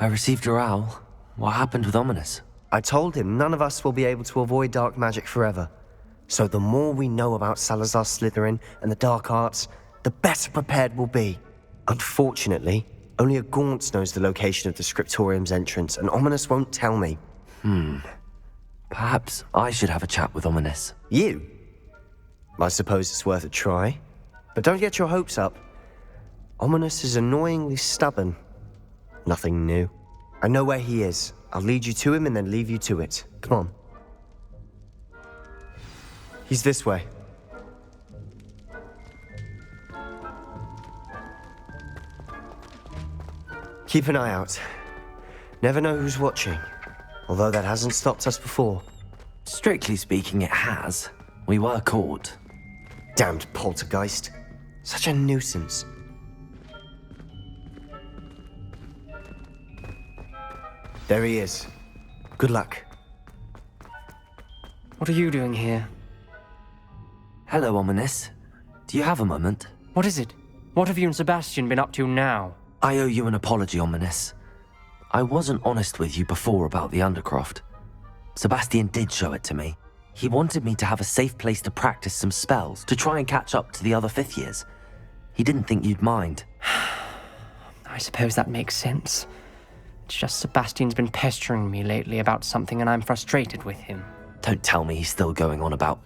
I received a owl. What happened with Ominous? I told him none of us will be able to avoid dark magic forever. So the more we know about Salazar Slytherin and the dark arts, the better prepared we'll be. Unfortunately, only a Gaunt knows the location of the Scriptorium's entrance, and Ominous won't tell me. Perhaps I should have a chat with Ominous. You? I suppose it's worth a try. But don't get your hopes up. Ominous is annoyingly stubborn. Nothing new. I know where he is. I'll lead you to him and then leave you to it. Come on. He's this way. Keep an eye out. Never know who's watching. Although that hasn't stopped us before. Strictly speaking, it has. We were caught. Damned poltergeist. Such a nuisance. There he is. Good luck. What are you doing here? Hello, Ominous. Do you have a moment? What is it? What have you and Sebastian been up to now? I owe you an apology, Ominous. I wasn't honest with you before about the Undercroft. Sebastian did show it to me. He wanted me to have a safe place to practice some spells, to try and catch up to the other fifth years. He didn't think you'd mind. I suppose that makes sense. It's just Sebastian's been pestering me lately about something and I'm frustrated with him. Don't tell me he's still going on about,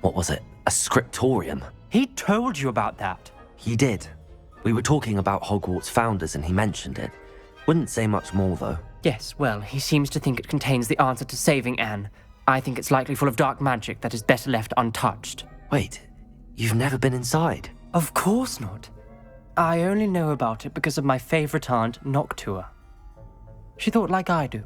what was it, a scriptorium? He told you about that. He did. We were talking about Hogwarts founders and he mentioned it. Wouldn't say much more, though. Yes, well, he seems to think it contains the answer to saving Anne. I think it's likely full of dark magic that is better left untouched. Wait, you've never been inside? Of course not. I only know about it because of my favorite aunt, Noctua. She thought like I do.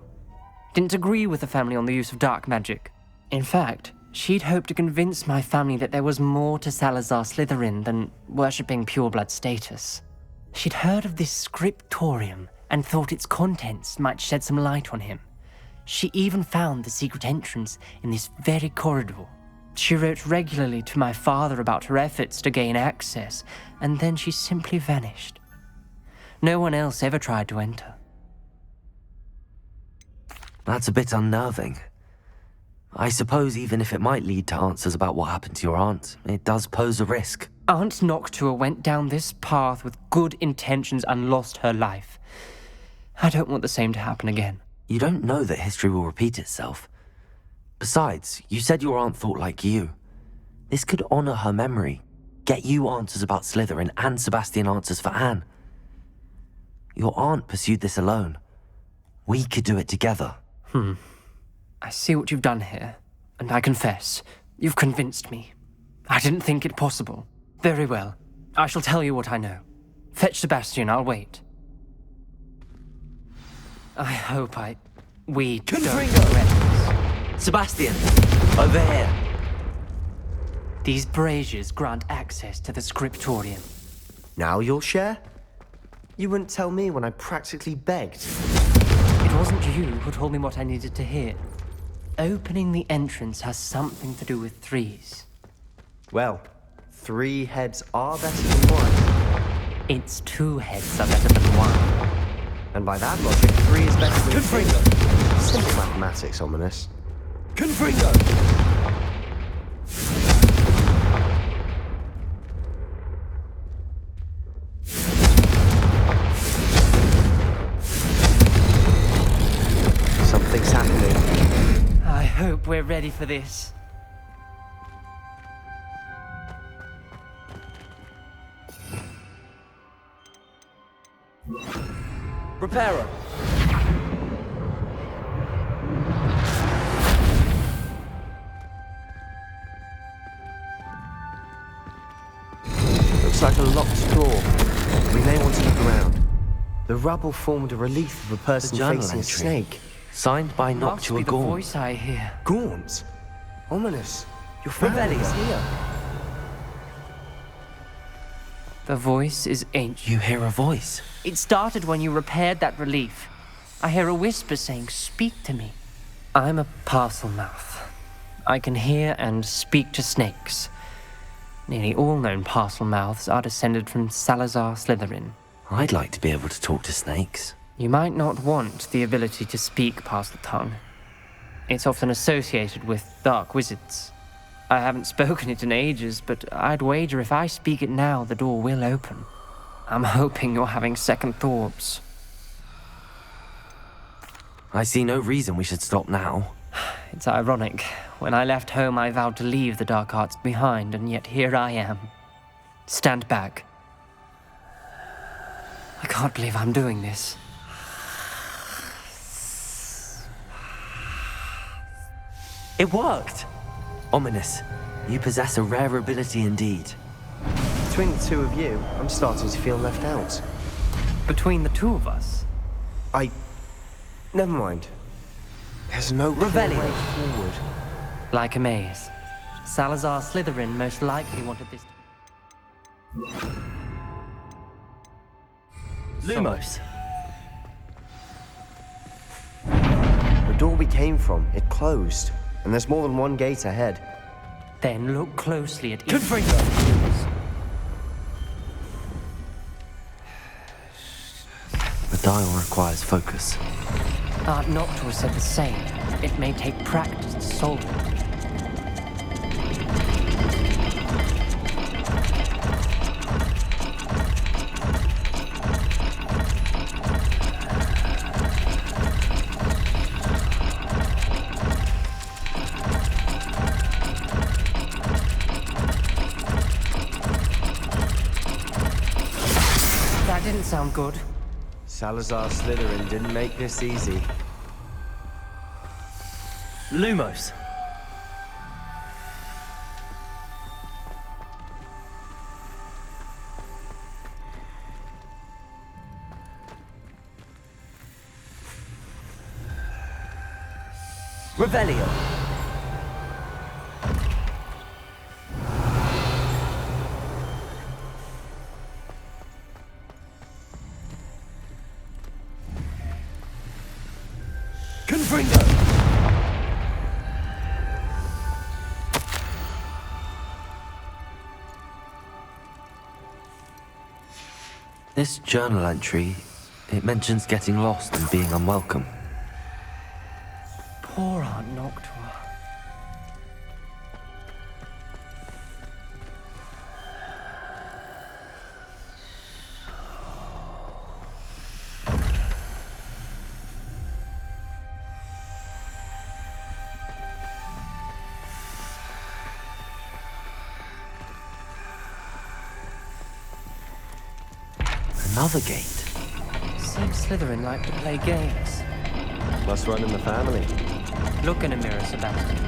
Didn't agree with the family on the use of dark magic. In fact, she'd hoped to convince my family that there was more to Salazar Slytherin than worshipping pureblood status. She'd heard of this scriptorium and thought its contents might shed some light on him. She even found the secret entrance in this very corridor. She wrote regularly to my father about her efforts to gain access, and then she simply vanished. No one else ever tried to enter. That's a bit unnerving. I suppose even if it might lead to answers about what happened to your aunt, it does pose a risk. Aunt Noctua went down this path with good intentions and lost her life. I don't want the same to happen again. You don't know that history will repeat itself. Besides, you said your aunt thought like you. This could honor her memory, get you answers about Slytherin and Sebastian answers for Anne. Your aunt pursued this alone. We could do it together. I see what you've done here, and I confess, you've convinced me. I didn't think it possible. Very well. I shall tell you what I know. Fetch Sebastian, I'll wait. I hope we don't regret this. Sebastian! Over here! These braziers grant access to the scriptorium. Now you'll share? You wouldn't tell me when I practically begged. It wasn't you who told me what I needed to hear. Opening the entrance has something to do with threes. Well, 3 heads are better than 1. Its 2 heads are better than 1. And by that logic, 3 is better than 2. Confringo! Simple mathematics, Ominous. Confringo! Something's happening. I hope we're ready for this. Reparo! Looks like a locked door. We may want to look around. The rubble formed a relief of a person journal facing a entry. snake. Signed by Must be Noctua the Gaunt. voice I hear. Gaunt? Ominous. Your family Revelio. is here. The voice is ancient. You hear a voice. It started when you repaired that relief. I hear a whisper saying, "Speak to me." I'm a parcel mouth. I can hear and speak to snakes. Nearly all known parcel mouths are descended from Salazar Slytherin. I'd like to be able to talk to snakes. You might not want the ability to speak past the tongue. It's often associated with dark wizards. I haven't spoken it in ages, but I'd wager if I speak it now, the door will open. I'm hoping you're having second thoughts. I see no reason we should stop now. It's ironic. When I left home, I vowed to leave the dark arts behind, and yet here I am. Stand back. I can't believe I'm doing this. It worked! Ominous, you possess a rare ability indeed. Between the two of you, I'm starting to feel left out. Between the two of us? Never mind. There's no clear Revelio. way forward. Like a maze. Salazar Slytherin most likely wanted this. Lumos. The door we came from, it closed. And there's more than one gate ahead. Then look closely at each. The dial requires focus. Art Noctua said the same. It may take practice to solve it. That didn't sound good. Salazar Slytherin didn't make this easy. Lumos. Revelio. Confringo. This journal entry, it mentions getting lost and being unwelcome. Poor Art Noctua. Another gate. Seems Slytherin like to play games. Must run in the family. Look in a mirror, Sebastian.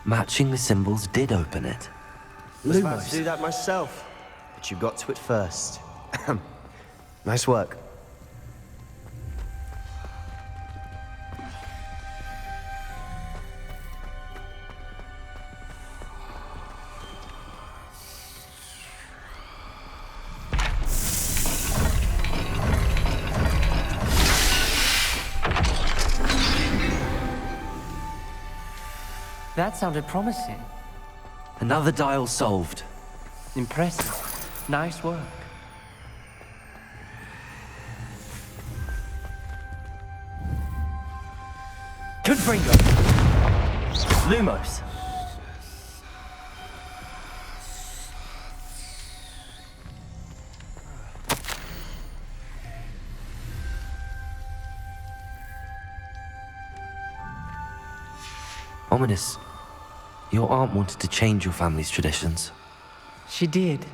Matching the symbols did open it. I was about to do that myself, but you got to it first. Nice work. That sounded promising. Another dial solved. Impressive. Nice work. Confringo. Lumos. Ominous. Your aunt wanted to change your family's traditions. She did,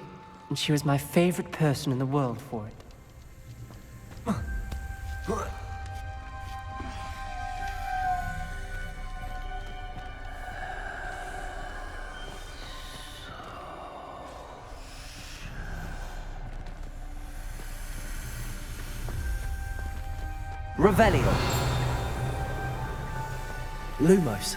and she was my favorite person in the world for it. Revelio. Lumos.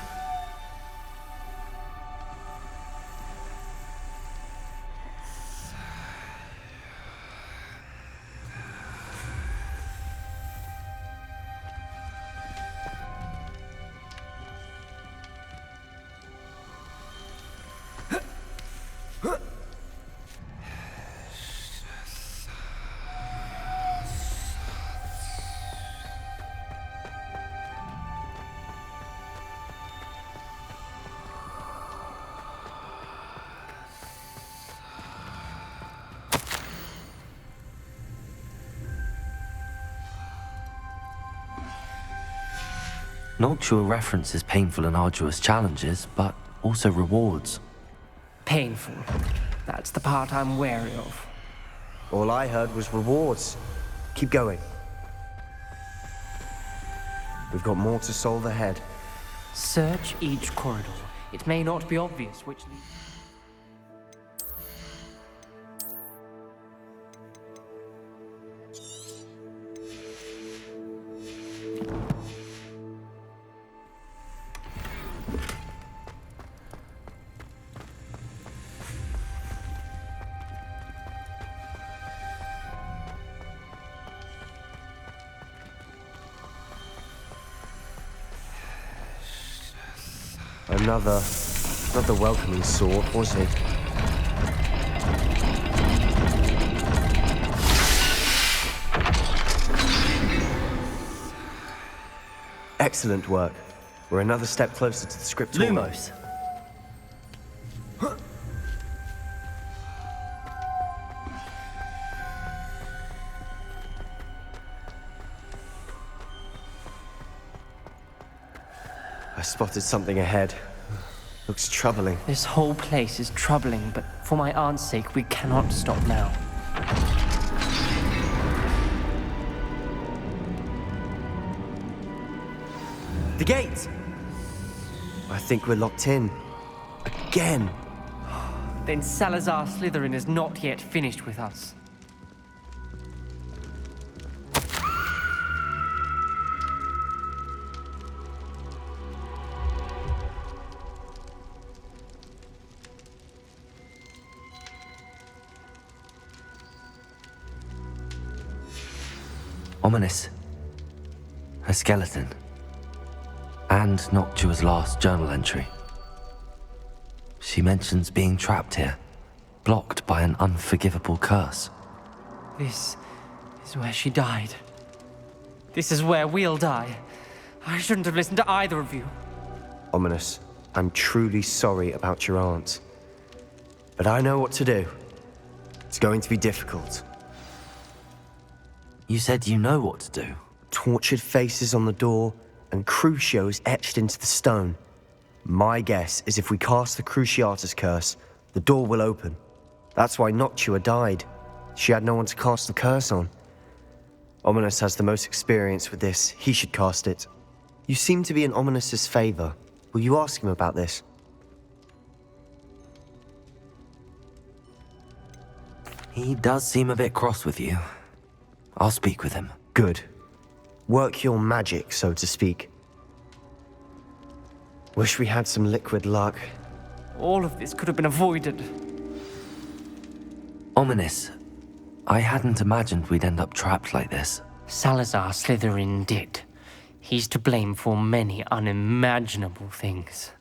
Noctua references painful and arduous challenges, but also rewards. Painful. That's the part I'm wary of. All I heard was rewards. Keep going. We've got more to solve ahead. Search each corridor. It may not be obvious which leads. Another welcoming sword, was he? Excellent work. We're another step closer to the script. Lumos! I spotted something ahead. Looks troubling. This whole place is troubling, but for my aunt's sake, we cannot stop now. The gate! I think we're locked in. Again! Then Salazar Slytherin is not yet finished with us. Ominous. A skeleton. And Noctua's last journal entry. She mentions being trapped here, blocked by an unforgivable curse. This is where she died. This is where we'll die. I shouldn't have listened to either of you. Ominous, I'm truly sorry about your aunt. But I know what to do. It's going to be difficult. You said you know what to do. Tortured faces on the door, and Crucios etched into the stone. My guess is if we cast the Cruciatus curse, the door will open. That's why Noctua died. She had no one to cast the curse on. Ominous has the most experience with this. He should cast it. You seem to be in Ominous's favor. Will you ask him about this? He does seem a bit cross with you. I'll speak with him. Good. Work your magic, so to speak. Wish we had some liquid luck. All of this could have been avoided. Ominous. I hadn't imagined we'd end up trapped like this. Salazar Slytherin did. He's to blame for many unimaginable things.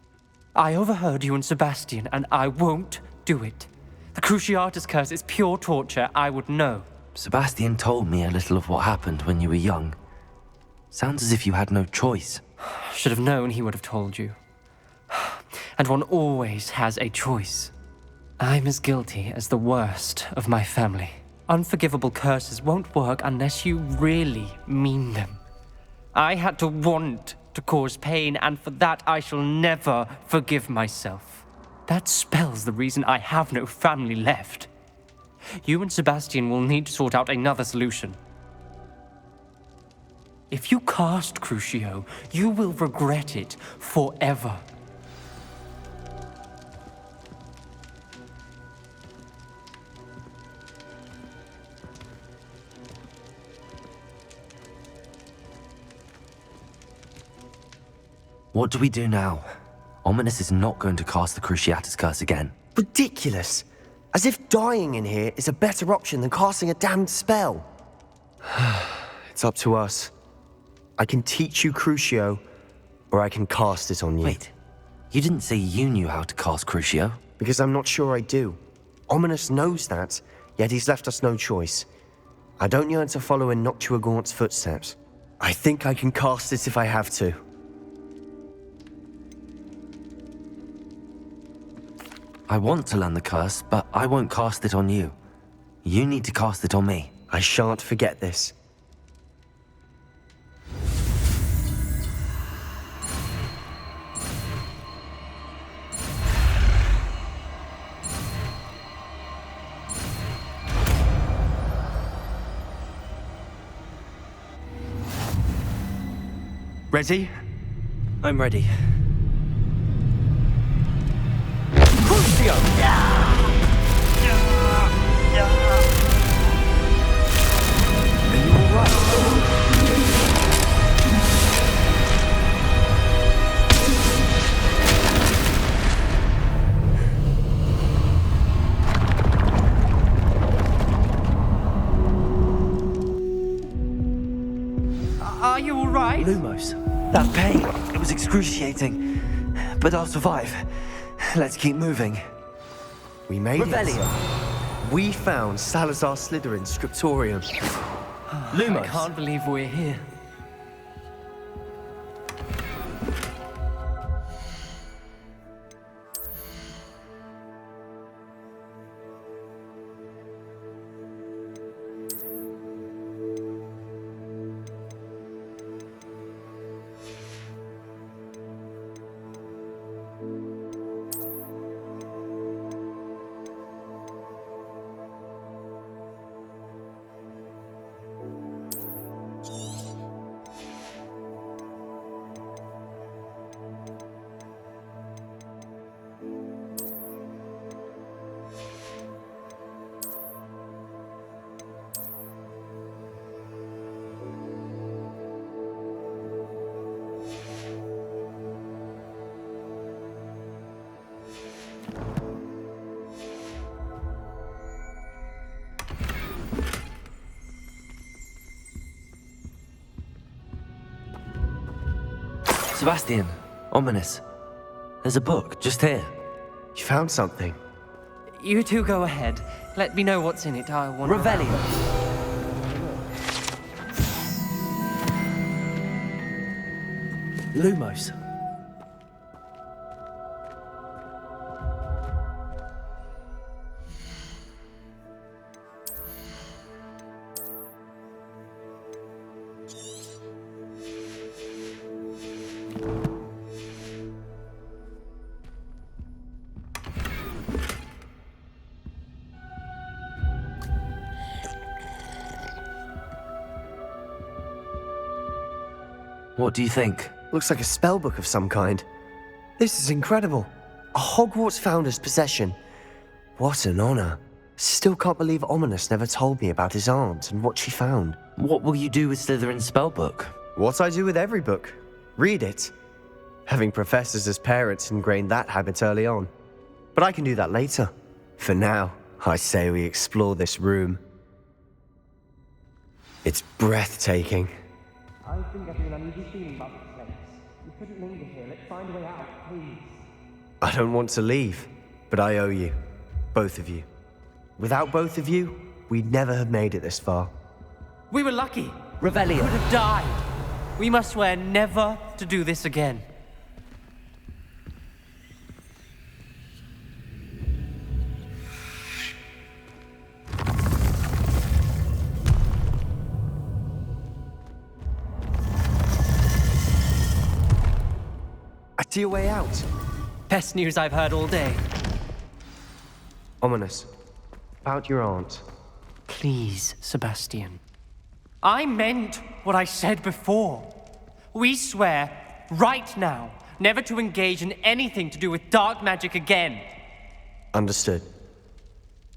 I overheard you and Sebastian, and I won't do it. The Cruciatus curse is pure torture, I would know. Sebastian told me a little of what happened when you were young. Sounds as if you had no choice. Should have known he would have told you. And one always has a choice. I'm as guilty as the worst of my family. Unforgivable curses won't work unless you really mean them. I had to want to cause pain, and for that I shall never forgive myself. That spells the reason I have no family left. You and Sebastian will need to sort out another solution. If you cast Crucio, you will regret it forever. What do we do now? Ominous is not going to cast the Cruciatus curse again. Ridiculous! As if dying in here is a better option than casting a damned spell. It's up to us. I can teach you Crucio, or I can cast it on you. Wait, you didn't say you knew how to cast Crucio? Because I'm not sure I do. Ominous knows that, yet he's left us no choice. I don't yearn to follow in Noctua Gaunt's footsteps. I think I can cast it if I have to. I want to learn the curse, but I won't cast it on you. You need to cast it on me. I shan't forget this. Ready? I'm ready. Are you alright? Are you alright? Lumos. That pain. It was excruciating. But I'll survive. Let's keep moving. We made Revelio. it. We found Salazar Slytherin's scriptorium. I Lumos. can't believe we're here. Sebastian. Ominous. There's a book just here. You found something. You two go ahead. Let me know what's in it. I want Revelio. Lumos. What do you think? Looks like a spellbook of some kind. This is incredible. A Hogwarts founder's possession. What an honor. Still can't believe Ominous never told me about his aunt and what she found. What will you do with Slytherin's spellbook? What I do with every book. Read it. Having professors as parents ingrained that habit early on. But I can do that later. For now, I say we explore this room. It's breathtaking. I've been getting an uneasy feeling about this place. You couldn't linger here. Let's find a way out, please. I don't want to leave, but I owe you. Both of you. Without both of you, we'd never have made it this far. We were lucky. Revelio. Could have died. We must swear never to do this again. I see a way out. Best news I've heard all day. Ominous. About your aunt. Please, Sebastian. I meant what I said before. We swear, right now, never to engage in anything to do with dark magic again. Understood.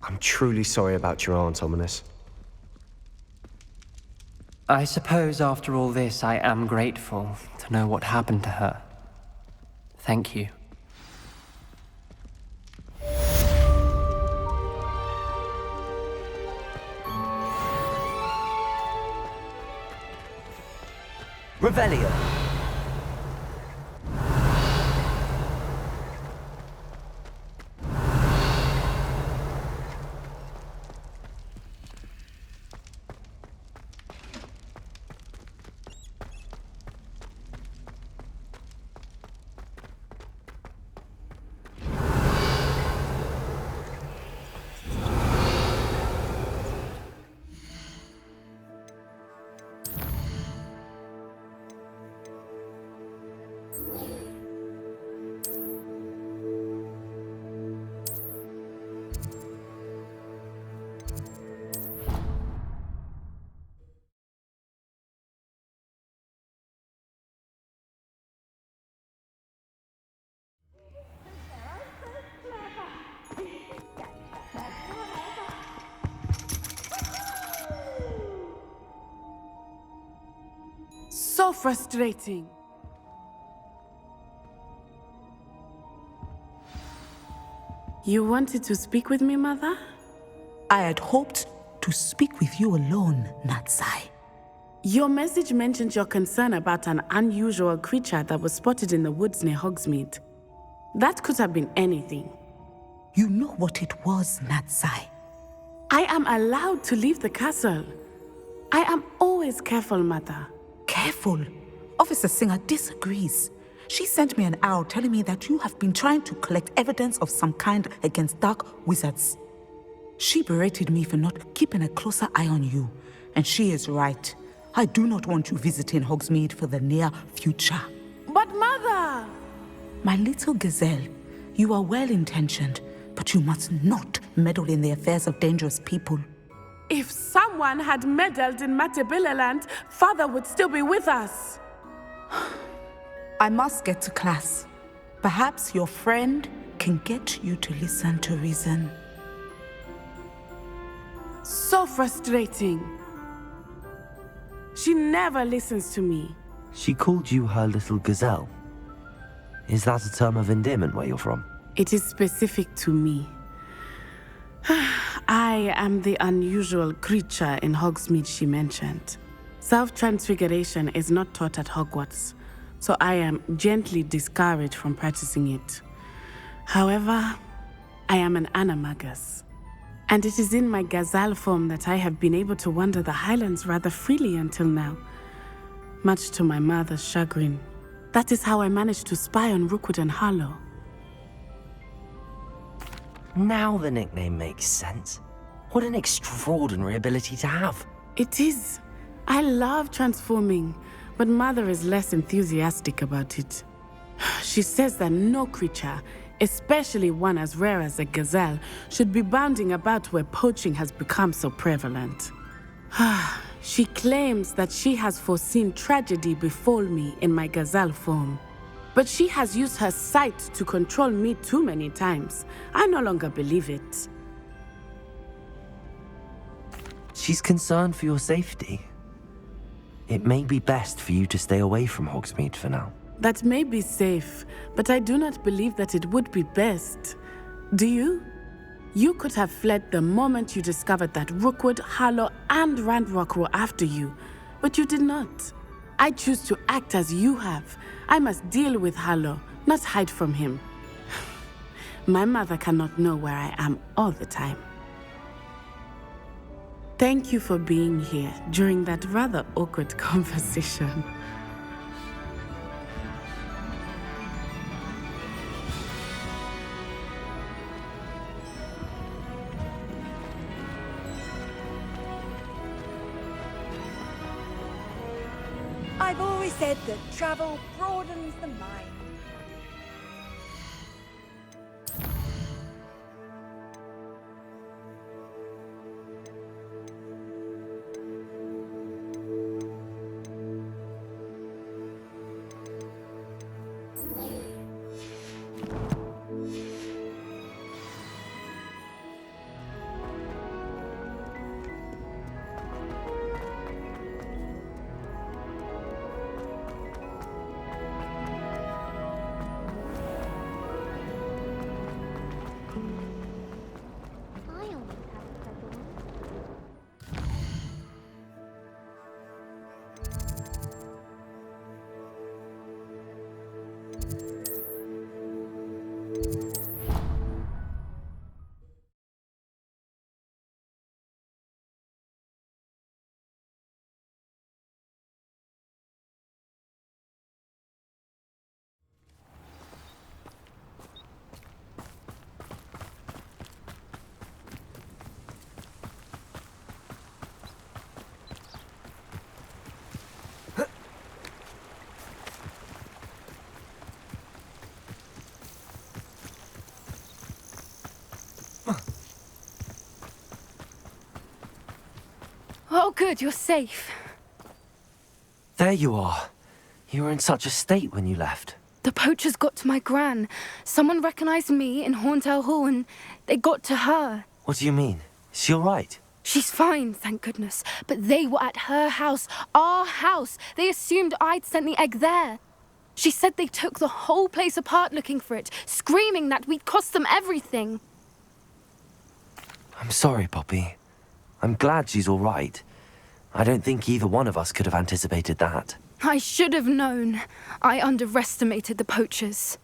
I'm truly sorry about your aunt, Ominous. I suppose after all this, I am grateful to know what happened to her. Thank you. Revelio. So frustrating. You wanted to speak with me, Mother? I had hoped to speak with you alone, Natsai. Your message mentioned your concern about an unusual creature that was spotted in the woods near Hogsmeade. That could have been anything. You know what it was, Natsai. I am allowed to leave the castle. I am always careful, Mother. Careful. Officer Singer disagrees. She sent me an owl telling me that you have been trying to collect evidence of some kind against dark wizards. She berated me for not keeping a closer eye on you, and she is right. I do not want you visiting Hogsmeade for the near future. But Mother! My little gazelle, you are well-intentioned, but you must not meddle in the affairs of dangerous people. If someone had meddled in Matabeleland, Father would still be with us. I must get to class. Perhaps your friend can get you to listen to reason. So frustrating. She never listens to me. She called you her little gazelle. Is that a term of endearment where you're from? It is specific to me. I am the unusual creature in Hogsmeade she mentioned. Self-transfiguration is not taught at Hogwarts, so I am gently discouraged from practicing it. However, I am an animagus, and it is in my gazelle form that I have been able to wander the Highlands rather freely until now, much to my mother's chagrin. That is how I managed to spy on Rookwood and Harlow. Now the nickname makes sense. What an extraordinary ability to have. It is. I love transforming, but Mother is less enthusiastic about it. She says that no creature, especially one as rare as a gazelle, should be bounding about where poaching has become so prevalent. She claims that she has foreseen tragedy befall me in my gazelle form. But she has used her sight to control me too many times. I no longer believe it. She's concerned for your safety. It may be best for you to stay away from Hogsmeade for now. That may be safe, but I do not believe that it would be best. Do you? You could have fled the moment you discovered that Rookwood, Harlow, and Randrock were after you, but you did not. I choose to act as you have. I must deal with Harlow, not hide from him. My mother cannot know where I am all the time. Thank you for being here during that rather awkward conversation. I've always said that travel broadens the mind. Oh, good, you're safe. There you are. You were in such a state when you left. The poachers got to my gran. Someone recognized me in Horntail Hall and they got to her. What do you mean? Is she all right? She's fine, thank goodness. But they were at her house, our house. They assumed I'd sent the egg there. She said they took the whole place apart looking for it, screaming that we'd cost them everything. I'm sorry, Poppy. I'm glad she's all right. I don't think either one of us could have anticipated that. I should have known. I underestimated the poachers.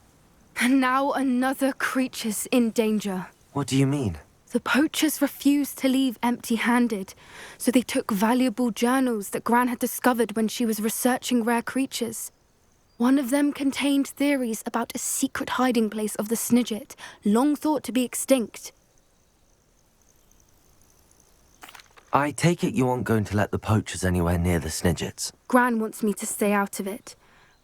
And now another creature's in danger. What do you mean? The poachers refused to leave empty-handed, so they took valuable journals that Gran had discovered when she was researching rare creatures. One of them contained theories about a secret hiding place of the Snidget, long thought to be extinct. I take it you aren't going to let the poachers anywhere near the Snidgets. Gran wants me to stay out of it,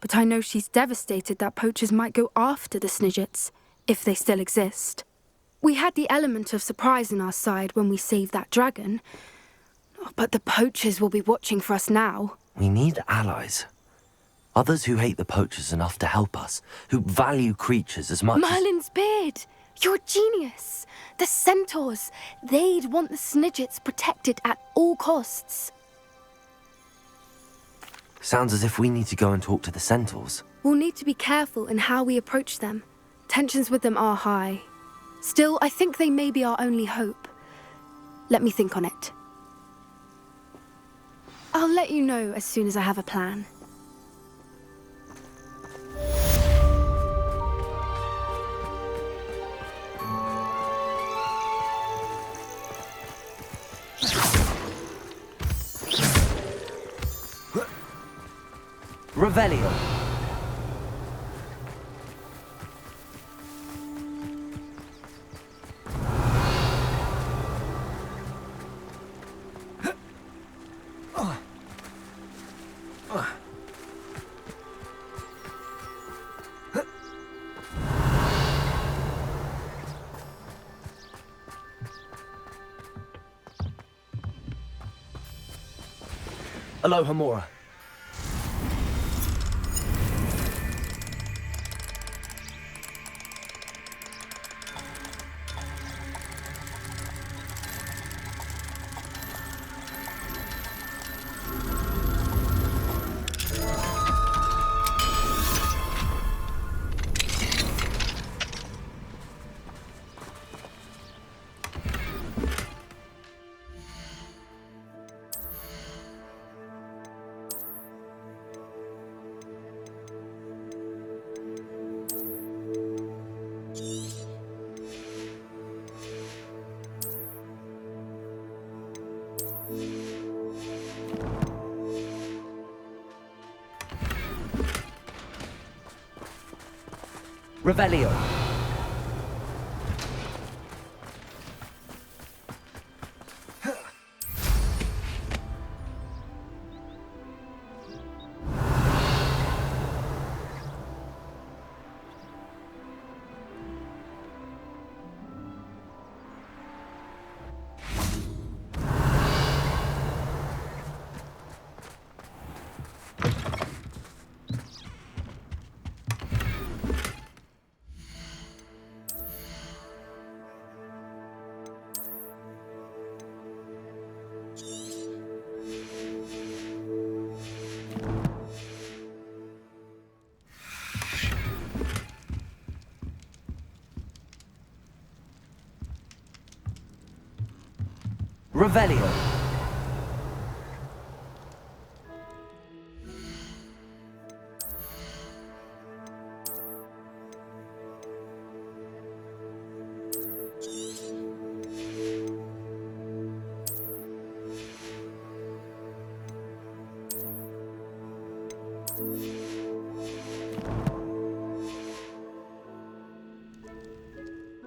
but I know she's devastated that poachers might go after the Snidgets, if they still exist. We had the element of surprise on our side when we saved that dragon, but the poachers will be watching for us now. We need allies. Others who hate the poachers enough to help us, who value creatures as much as... Merlin's beard! You're a genius! The centaurs! They'd want the Snidgets protected at all costs. Sounds as if we need to go and talk to the centaurs. We'll need to be careful in how we approach them. Tensions with them are high. Still, I think they may be our only hope. Let me think on it. I'll let you know as soon as I have a plan. Revelio. Aloha, Mora. Revelio. Revelio.